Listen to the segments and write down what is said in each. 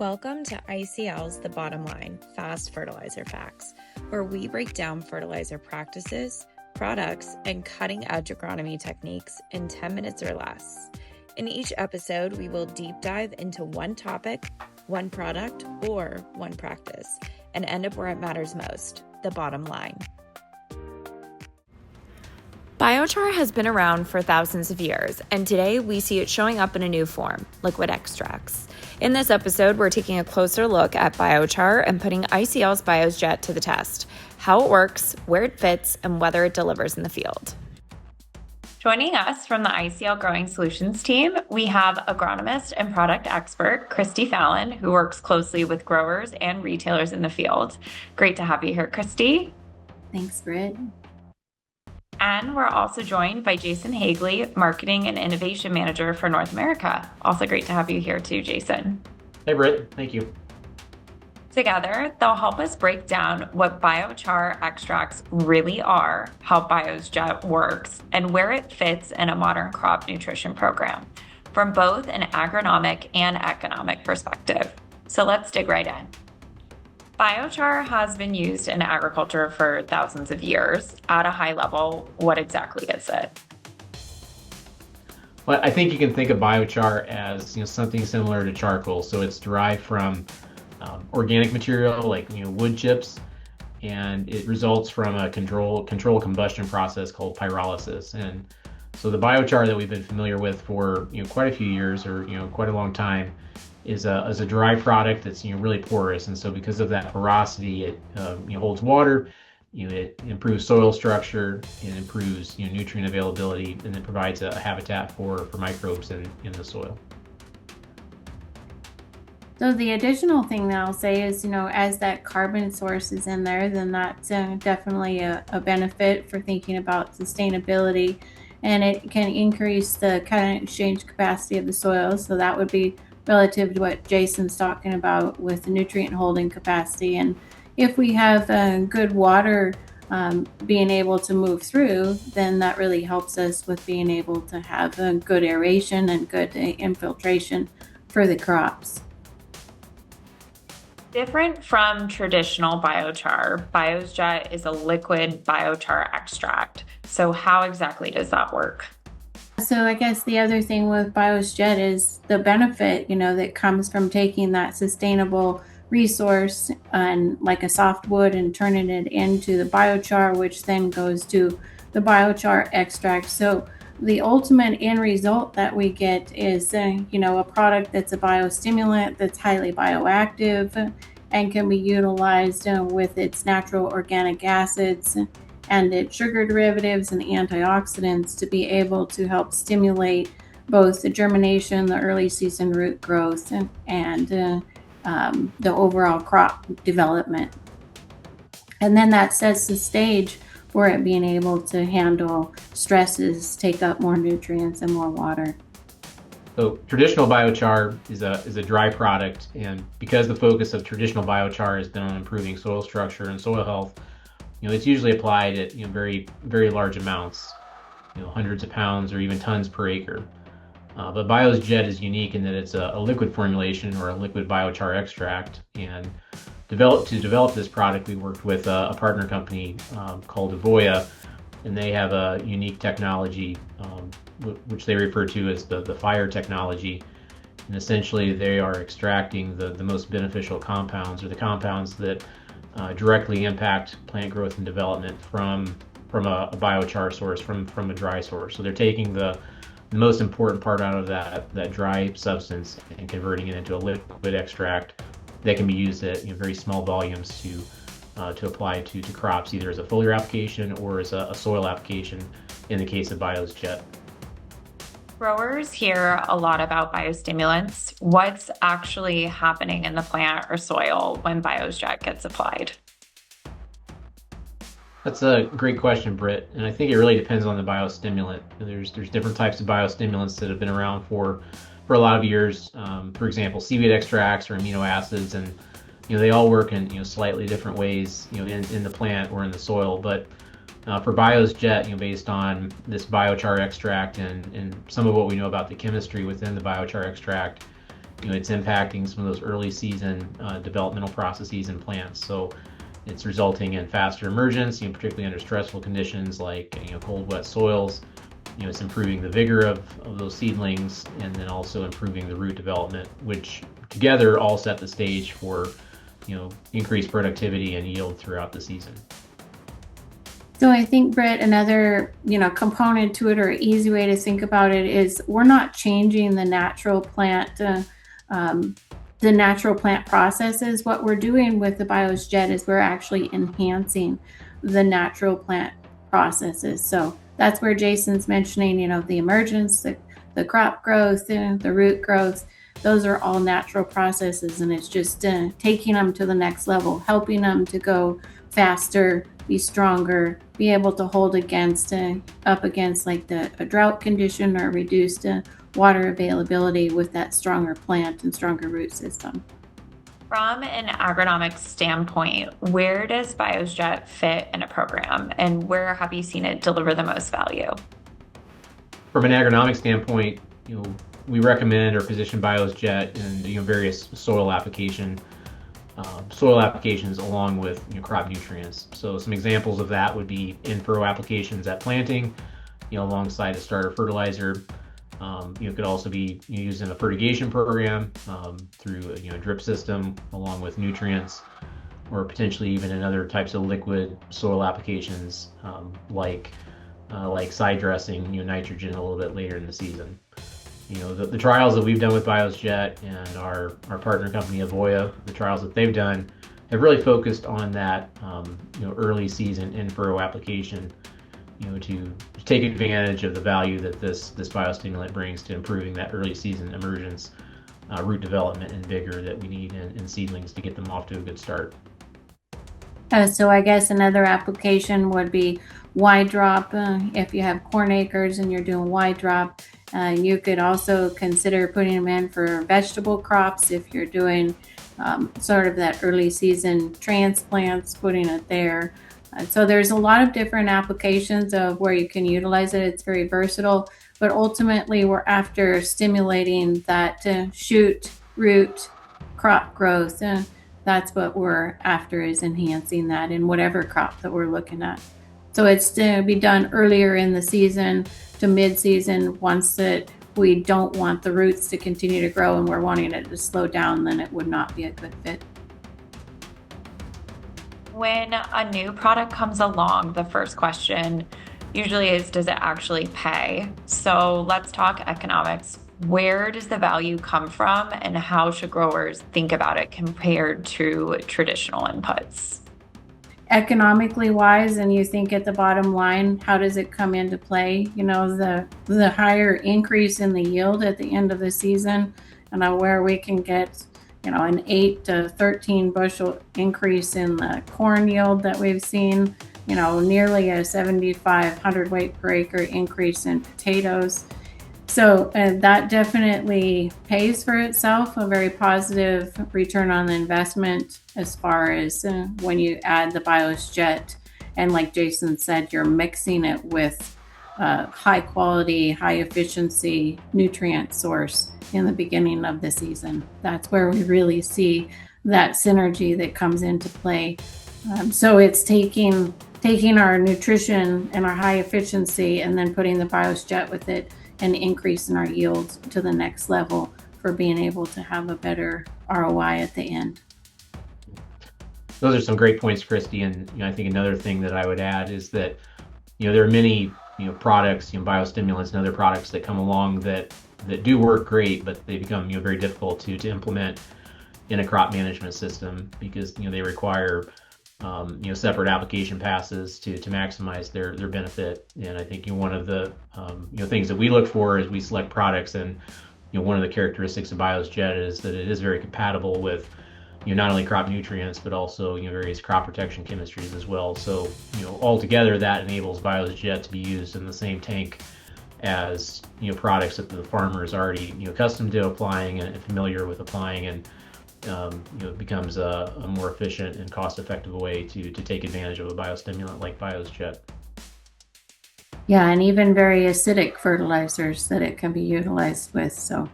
Welcome to ICL's The Bottom Line, Fast Fertilizer Facts, where we break down fertilizer practices, products, and cutting-edge agronomy techniques in 10 minutes or less. In each episode, we will deep dive into one topic, one product, or one practice, and end up where it matters most, the bottom line. Biochar has been around for thousands of years, and today we see it showing up in a new form, liquid extracts. In this episode, we're taking a closer look at biochar and putting ICL's BIOZ Jet to the test, how it works, where it fits, and whether it delivers in the field. Joining us from the ICL Growing Solutions team, we have agronomist and product expert, Christy Fallon, who works closely with growers and retailers in the field. Great to have you here, Christy. Thanks, Britt. And we're also joined by Jason Hagley, Marketing and Innovation Manager for North America. Also great to have you here too, Jason. Hey, Britt. Thank you. Together, they'll help us break down what biochar extracts really are, how BIOZ Jet works, and where it fits in a modern crop nutrition program, from both an agronomic and economic perspective. So let's dig right in. Biochar has been used in agriculture for thousands of years. At a high level, what exactly is it? Well, I think you can think of biochar as something similar to charcoal. So it's derived from organic material like wood chips, and it results from a controlled combustion process called pyrolysis. And so the biochar that we've been familiar with for quite a few years, or quite a long time, is a dry product that's really porous, and so because of that porosity, it holds water, it improves soil structure, it improves nutrient availability, and it provides a habitat for microbes in the soil. So the additional thing that I'll say is, as that carbon source is in there, then that's definitely a benefit for thinking about sustainability, and it can increase the cation exchange capacity of the soil. So that would be relative to what Jason's talking about with the nutrient holding capacity. And if we have good water being able to move through, then that really helps us with being able to have good aeration and good infiltration for the crops. Different from traditional biochar, BIOZ Jet is a liquid biochar extract. So how exactly does that work? So I guess the other thing with BIOZ Jet is the benefit, that comes from taking that sustainable resource and like a softwood and turning it into the biochar, which then goes to the biochar extract. So the ultimate end result that we get is, a product that's a biostimulant that's highly bioactive and can be utilized with its natural organic acids and its sugar derivatives and antioxidants to be able to help stimulate both the germination, the early season root growth, and the overall crop development. And then that sets the stage for it being able to handle stresses, take up more nutrients and more water. So traditional biochar is a dry product, and because the focus of traditional biochar has been on improving soil structure and soil health, it's usually applied at very, very large amounts, hundreds of pounds or even tons per acre. But BIOZ Jet is unique in that it's a liquid formulation, or a liquid biochar extract. And to develop this product, we worked with a partner company called Avoya, and they have a unique technology which they refer to as the fire technology. And essentially, they are extracting the most beneficial compounds, or the compounds that directly impact plant growth and development from a biochar source, from a dry source. So they're taking the most important part out of that dry substance and converting it into a liquid extract that can be used at very small volumes to apply to crops, either as a foliar application or as a soil application in the case of BIOZ Jet. Growers hear a lot about biostimulants. What's actually happening in the plant or soil when BIOZ Jet gets applied? That's a great question, Britt, and I think it really depends on the biostimulant. There's different types of biostimulants that have been around for a lot of years. For example, seaweed extracts or amino acids, and they all work in slightly different ways in the plant or in the soil. But for BIOZ Jet, based on this biochar extract and some of what we know about the chemistry within the biochar extract, it's impacting some of those early season developmental processes in plants. So it's resulting in faster emergence, particularly under stressful conditions like cold, wet soils. It's improving the vigor of those seedlings, and then also improving the root development, which together all set the stage for increased productivity and yield throughout the season. So I think, Brett, another component to it, or easy way to think about it, is we're not changing the natural plant processes. What we're doing with the BIOZ Jet is we're actually enhancing the natural plant processes. So that's where Jason's mentioning, the emergence, the crop growth, the root growth. Those are all natural processes, and it's just taking them to the next level, helping them to go faster, be stronger, be able to hold up against like a drought condition or reduced water availability with that stronger plant and stronger root system. From an agronomic standpoint, where does BIOZ Jet fit in a program, and where have you seen it deliver the most value? From an agronomic standpoint, we recommend or position BIOZ Jet in various soil applications along with crop nutrients. So some examples of that would be in-furrow applications at planting, alongside a starter fertilizer. It could also be used in a fertigation program through a drip system along with nutrients, or potentially even in other types of liquid soil applications like side dressing nitrogen a little bit later in the season. The trials that we've done with BIOZ Jet and our partner company Avoya, the trials that they've done have really focused on that early season in-furrow application, to take advantage of the value that this biostimulant brings to improving that early season emergence, root development, and vigor that we need in seedlings to get them off to a good start. So I guess another application would be wide drop. If you have corn acres and you're doing wide drop, you could also consider putting them in for vegetable crops if you're doing sort of that early season transplants, putting it there. So there's a lot of different applications of where you can utilize it. It's very versatile, but ultimately we're after stimulating that shoot, root, crop growth. That's what we're after, is enhancing that in whatever crop that we're looking at. So it's to be done earlier in the season to mid-season. Once that we don't want the roots to continue to grow and we're wanting it to slow down, then it would not be a good fit. When a new product comes along, the first question usually is, does it actually pay? So let's talk economics. Where does the value come from, and how should growers think about it compared to traditional inputs? Economically wise, and you think at the bottom line, how does it come into play? The higher increase in the yield at the end of the season, and where we can get an 8 to 13 bushel increase in the corn yield that we've seen, nearly a 75 hundredweight per acre increase in potatoes. So that definitely pays for itself, a very positive return on the investment as far as when you add the BIOZ Jet. And like Jason said, you're mixing it with high quality, high efficiency nutrient source in the beginning of the season. That's where we really see that synergy that comes into play. So it's taking our nutrition and our high efficiency and then putting the BIOZ Jet with it, and increase in our yields to the next level for being able to have a better ROI at the end. Those are some great points, Christy. And I think another thing that I would add is that there are many products, biostimulants and other products that come along that do work great, but they become very difficult to implement in a crop management system because they require separate application passes to maximize their benefit. And I think one of the things that we look for as we select products, and one of the characteristics of BIOZ Jet is that it is very compatible with not only crop nutrients but also various crop protection chemistries as well. So altogether that enables BIOZ Jet to be used in the same tank as products that the farmer is already accustomed to applying and familiar with applying, and it becomes a more efficient and cost-effective way to take advantage of a biostimulant like BIOZ Jet. Yeah, and even very acidic fertilizers that it can be utilized with. So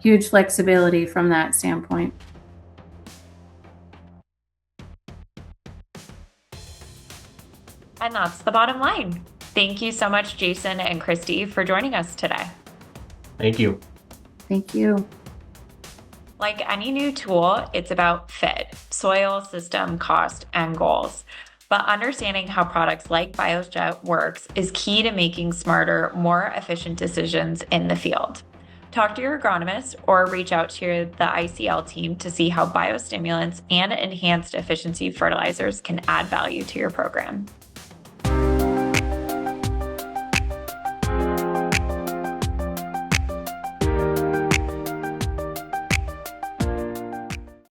huge flexibility from that standpoint. And that's the bottom line. Thank you so much, Jason and Christy, for joining us today. Thank you. Thank you. Like any new tool, it's about fit, soil, system, cost, and goals. But understanding how products like BIOZ Jet works is key to making smarter, more efficient decisions in the field. Talk to your agronomist or reach out to the ICL team to see how biostimulants and enhanced efficiency fertilizers can add value to your program.